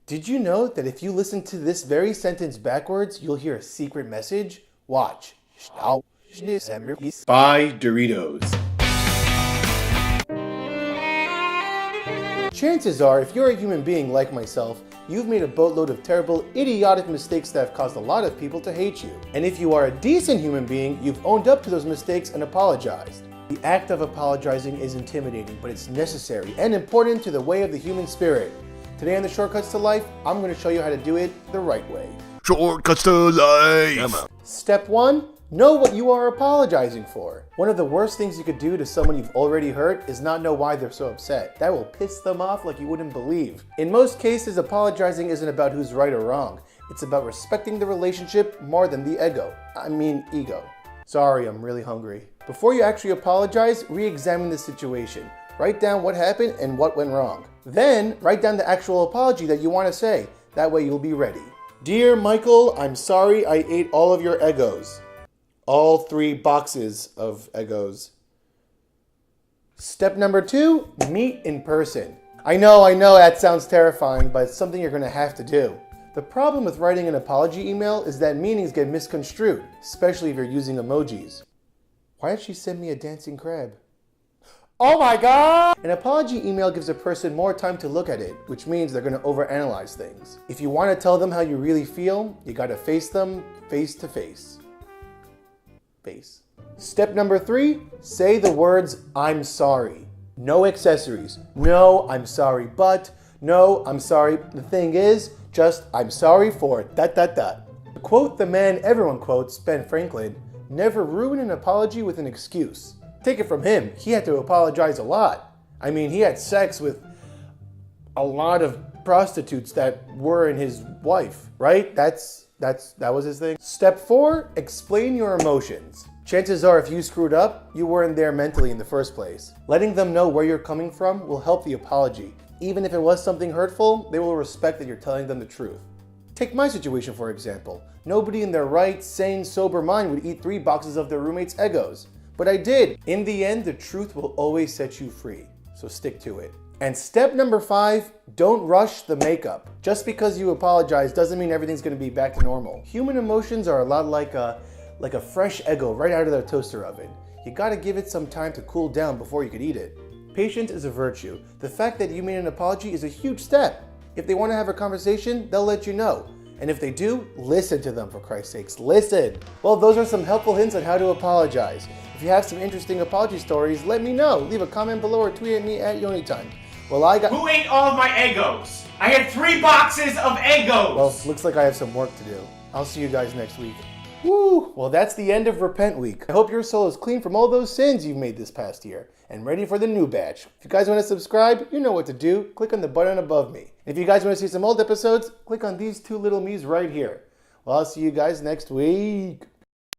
Did you know that if you listen to this very sentence backwards, you'll hear a secret message? Watch. Buy Doritos. Chances are, if you're a human being like myself, you've made a boatload of terrible, idiotic mistakes that have caused a lot of people to hate you. And if you are a decent human being, you've owned up to those mistakes and apologized. The act of apologizing is intimidating, but it's necessary and important to the way of the human spirit. Today on the Shortcuts to Life, I'm going to show you how to do it the right way. Shortcuts to life! Step 1. Know what you are apologizing for. One of the worst things you could do to someone you've already hurt is not know why they're so upset. That will piss them off like you wouldn't believe. In most cases, apologizing isn't about who's right or wrong. It's about respecting the relationship more than the ego. Sorry, I'm really hungry. Before you actually apologize, re-examine the situation. Write down what happened and what went wrong. Then, write down the actual apology that you want to say. That way you'll be ready. Dear Michael, I'm sorry I ate all of your Eggos. All 3 boxes of Eggos. Step number 2, meet in person. I know that sounds terrifying, but it's something you're going to have to do. The problem with writing an apology email is that meanings get misconstrued, especially if you're using emojis. Why did she send me a dancing crab? Oh my God! An apology email gives a person more time to look at it, which means they're going to overanalyze things. If you want to tell them how you really feel, you got to face them face to face. Step number 3, say the words, I'm sorry. No accessories. No, I'm sorry, but. No, I'm sorry. The thing is, just, I'm sorry for . To quote the man everyone quotes, Ben Franklin, never ruin an apology with an excuse. Take it from him, he had to apologize a lot. I mean, he had sex with a lot of prostitutes that weren't his wife, right? That was his thing. Step 4, explain your emotions. Chances are if you screwed up, you weren't there mentally in the first place. Letting them know where you're coming from will help the apology. Even if it was something hurtful, they will respect that you're telling them the truth. Take my situation for example. Nobody in their right, sane, sober mind would eat 3 boxes of their roommate's Eggos. But I did. In the end, the truth will always set you free. So stick to it. And step number 5, don't rush the makeup. Just because you apologize doesn't mean everything's going to be back to normal. Human emotions are a lot like a fresh Eggo right out of the toaster oven. You gotta give it some time to cool down before you could eat it. Patience is a virtue. The fact that you made an apology is a huge step. If they want to have a conversation, they'll let you know. And if they do, listen to them, for Christ's sakes, listen. Well, those are some helpful hints on how to apologize. If you have some interesting apology stories, let me know. Leave a comment below or tweet at me at Yoni Lotan. Well, Who ate all of my Eggos? I had 3 boxes of Eggos! Well, looks like I have some work to do. I'll see you guys next week. Woo! Well, that's the end of Repent Week. I hope your soul is clean from all those sins you've made this past year and ready for the new batch. If you guys want to subscribe, you know what to do. Click on the button above me. And if you guys want to see some old episodes, click on these 2 little me's right here. Well, I'll see you guys next week.